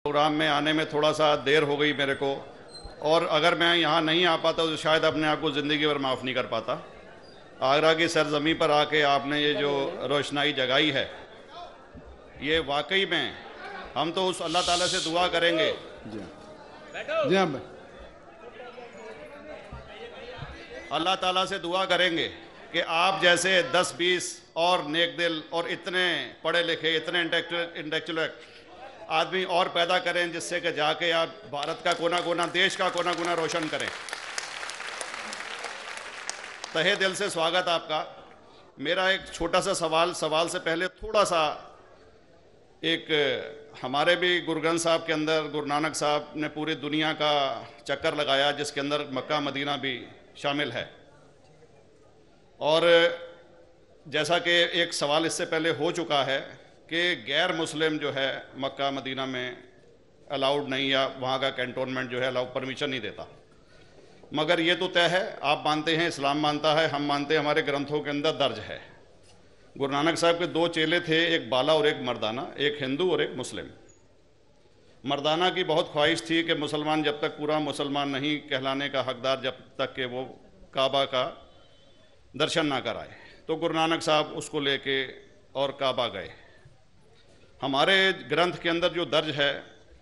Programme में आने में थोड़ा सा देर हो गई मेरे को, और अगर मैं यहाँ नहीं आ पाता तो शायद अपने आप को ज़िंदगी भर माफ़ नहीं कर पाता। आगरा की सरजमी पर आके आपने ये जो रोशनाई जगाई है, ये वाकई में हम तो उस अल्लाह ताला से दुआ करेंगे। जी हाँ। अल्लाह ताला से दुआ करेंगे कि आप जैसे 10-20 और नेक दिल और इतने पढ़े लिखे, इतने इंटेलेक्चुअल आदमी और पैदा करें, जिससे कि जाके आप भारत का कोना कोना, देश का कोना कोना रोशन करें। तहे दिल से स्वागत आपका। मेरा एक छोटा सा सवाल से पहले थोड़ा सा, एक हमारे भी गुरु ग्रंथ साहब के अंदर गुरु नानक साहब ने पूरी दुनिया का चक्कर लगाया, जिसके अंदर मक्का मदीना भी शामिल है। और जैसा कि एक सवाल इससे पहले हो चुका है कि गैर मुस्लिम जो है मक्का मदीना में अलाउड नहीं, या वहाँ का कैंटोनमेंट जो है अलाउ परमिशन नहीं देता। मगर ये तो तय है, आप मानते हैं, इस्लाम मानता है, हम मानते हैं, हमारे ग्रंथों के अंदर दर्ज है। गुरु नानक साहब के 2 चेले थे, एक बाला और एक मर्दाना, एक हिंदू और एक मुस्लिम। मर्दाना की बहुत ख्वाहिश थी कि मुसलमान जब तक पूरा मुसलमान नहीं कहलाने का हकदार, जब तक कि वो काबा का दर्शन ना कराए, तो गुरु नानक साहब उसको लेके और काबा गए। हमारे ग्रंथ के अंदर जो दर्ज है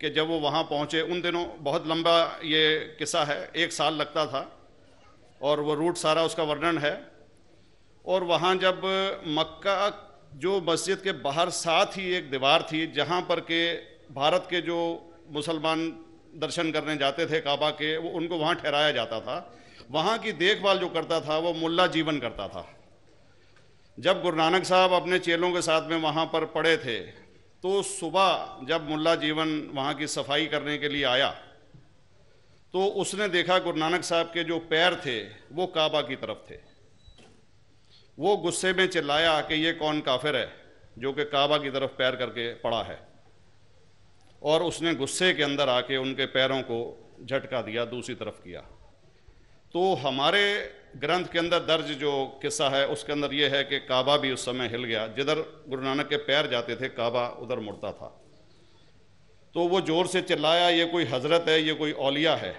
कि जब वो वहाँ पहुँचे, उन दिनों बहुत लंबा ये किस्सा है, 1 साल लगता था, और वो रूट सारा उसका वर्णन है। और वहाँ जब मक्का, जो मस्जिद के बाहर साथ ही एक दीवार थी, जहाँ पर के भारत के जो मुसलमान दर्शन करने जाते थे काबा के, वो उनको वहाँ ठहराया जाता था। वहाँ की देखभाल जो करता था वो मुल्ला जीवन करता था। जब गुरु नानक साहब अपने चेलों के साथ में वहाँ पर पड़े थे, तो सुबह जब मुल्ला जीवन वहाँ की सफाई करने के लिए आया, तो उसने देखा गुरु नानक साहब के जो पैर थे वो काबा की तरफ थे। वो गुस्से में चिल्लाया कि ये कौन काफिर है जो कि काबा की तरफ पैर करके पड़ा है, और उसने गुस्से के अंदर आके उनके पैरों को झटका दिया, दूसरी तरफ किया। तो हमारे ग्रंथ के अंदर दर्ज जो किस्सा है उसके अंदर ये है कि काबा भी उस समय हिल गया, जिधर गुरु नानक के पैर जाते थे काबा उधर मुड़ता था। तो वो जोर से चिल्लाया, ये कोई हजरत है, ये कोई औलिया है।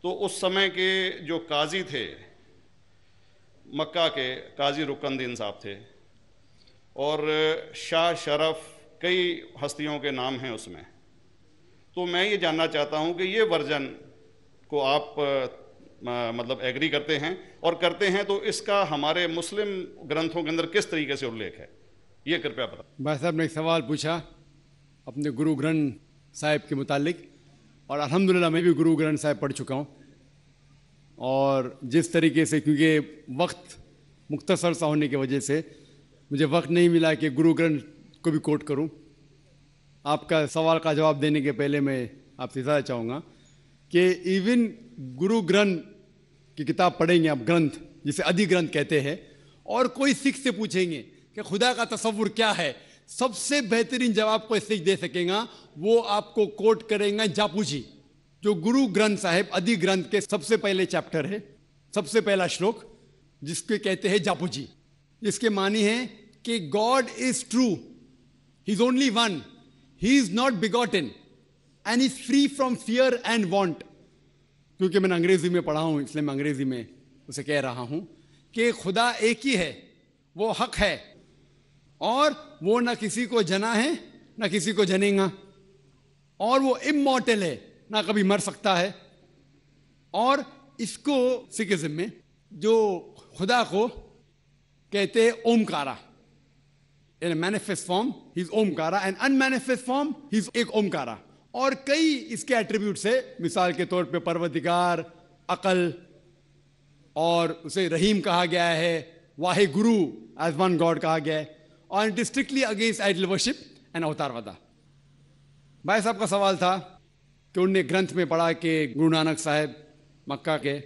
तो उस समय के जो काजी थे मक्का के, काजी रुकनुद्दीन साहब थे, और शाह शरफ, कई हस्तियों के नाम हैं उसमें। तो मैं ये जानना चाहता हूँ कि ये वर्जन को आप मतलब एग्री करते हैं, और करते हैं तो इसका हमारे मुस्लिम ग्रंथों के अंदर किस तरीके से उल्लेख है, ये कृपया बता। भाई साहब ने एक सवाल पूछा अपने गुरु ग्रंथ साहिब के मुतालिक, और अल्हम्दुलिल्लाह मैं भी गुरु ग्रंथ साहिब पढ़ चुका हूँ। और जिस तरीके से, क्योंकि वक्त मुख्तसर सा होने की वजह से मुझे वक्त नहीं मिला कि गुरु ग्रंथ को भी कोट करूँ। आपका सवाल का जवाब देने के पहले मैं आपसे ज़्यादा चाहूँगा कि इवन गुरु ग्रंथ की किताब पढ़ेंगे आप, ग्रंथ जिसे अधिग्रंथ कहते हैं, और कोई सिख से पूछेंगे कि खुदा का तसव्वुर क्या है, सबसे बेहतरीन जवाब कोई सिख दे सकेगा, वो आपको कोट करेंगे जापूजी, जो गुरु ग्रंथ साहिब अधिग्रंथ के सबसे पहले चैप्टर है, सबसे पहला श्लोक, जिसके कहते हैं जापूजी। इसके मानी है कि God is true, he is only one, he is not begotten and is free from fear and want. क्योंकि मैंने अंग्रेजी में पढ़ा हूं, इसलिए मैं अंग्रेजी में उसे कह रहा हूं कि खुदा एक ही है, वो हक है, और वो ना किसी को जना है ना किसी को जनेगा, और वो इमॉर्टल है, ना कभी मर सकता है। और इसको सिखिज्म में जो खुदा को कहते हैं Omkara, in manifest form he is Omkara, and unmanifest form he is एक ओमकारा। और कई इसके एट्रीब्यूट्स है, मिसाल के तौर पे परवरदिगार, अकल, और उसे रहीम कहा गया है, Wahe Guru as one God कहा गया है, और it is strictly against idol worship and avatarvada. भाई साहब का सवाल था कि उनने ग्रंथ में पढ़ा कि गुरु नानक साहब मक्का के,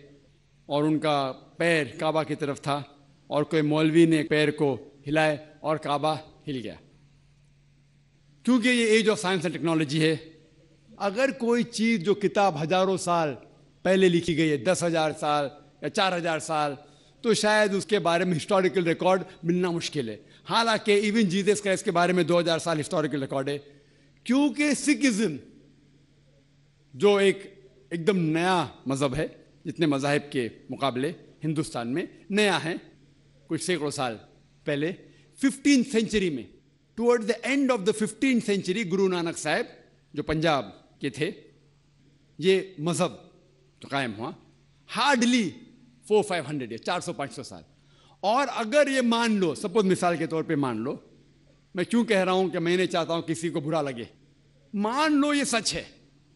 और उनका पैर काबा की तरफ था, और कोई मौलवी ने पैर को हिलाए और काबा हिल गया। क्योंकि ये age of science and technology है, अगर कोई चीज़ जो किताब हजारों साल पहले लिखी गई है, 10,000 साल या 4,000 साल, तो शायद उसके बारे में हिस्टोरिकल रिकॉर्ड मिलना मुश्किल है। हालांकि इवन जीसस क्राइस्ट के बारे में 2000 साल हिस्टोरिकल रिकॉर्ड है क्योंकि सिखिज्म जो एकदम नया मज़हब है, जितने मज़ाहिब के मुकाबले हिंदुस्तान में नया है, कुछ सैकड़ों साल पहले 15th सेंचुरी में, toward the end of the 15th century, Guru Nanak साहब जो पंजाब के थे, ये मज़हब तो कायम हुआ हार्डली 400-500 ईयर, 400-500 साल। और अगर ये मान लो, सपोज मिसाल के तौर पे मान लो, मैं क्यों कह रहा हूं कि मैं नहीं चाहता हूं किसी को बुरा लगे, मान लो ये सच है,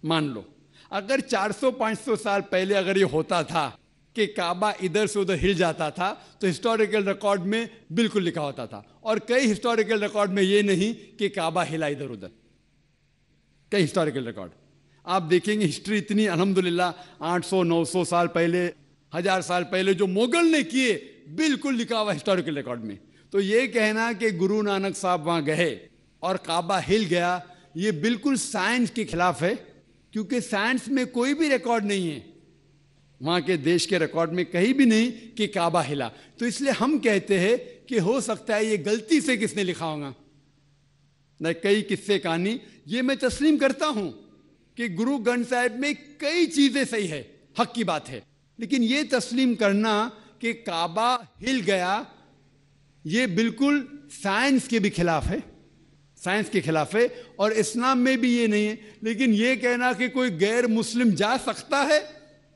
मान लो अगर 400-500 साल पहले अगर ये होता था कि काबा इधर से उधर हिल जाता था, तो हिस्टोरिकल रिकॉर्ड में बिल्कुल लिखा होता था। और कई हिस्टोरिकल रिकॉर्ड में ये नहीं कि काबा हिला इधर उधर, कई हिस्टोरिकल रिकॉर्ड आप देखेंगे। हिस्ट्री इतनी अल्हम्दुलिल्लाह 800-900 साल पहले, 1000 साल पहले जो मुगल ने किए, बिल्कुल लिखा हुआ हिस्टोरिकल रिकॉर्ड में। तो ये कहना कि गुरु नानक साहब वहां गए और काबा हिल गया, ये बिल्कुल साइंस के खिलाफ है, क्योंकि साइंस में कोई भी रिकॉर्ड नहीं है, वहां के देश के रिकॉर्ड में कहीं भी नहीं कि काबा हिला। तो इसलिए हम कहते हैं कि हो सकता है ये गलती से किसने लिखा होगा, न कई किस्से कहानी। ये मैं तस्लीम करता हूं कि गुरु ग्रंथ साहिब में कई चीजें सही है, हक की बात है, लेकिन ये तस्लीम करना कि काबा हिल गया, ये बिल्कुल साइंस के भी खिलाफ है, साइंस के खिलाफ है। और इस्लाम में भी ये नहीं है। लेकिन ये कहना कि कोई गैर मुस्लिम जा सकता है,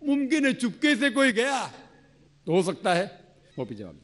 मुमकिन है चुपके से कोई गया तो हो सकता है, वो भी जवाब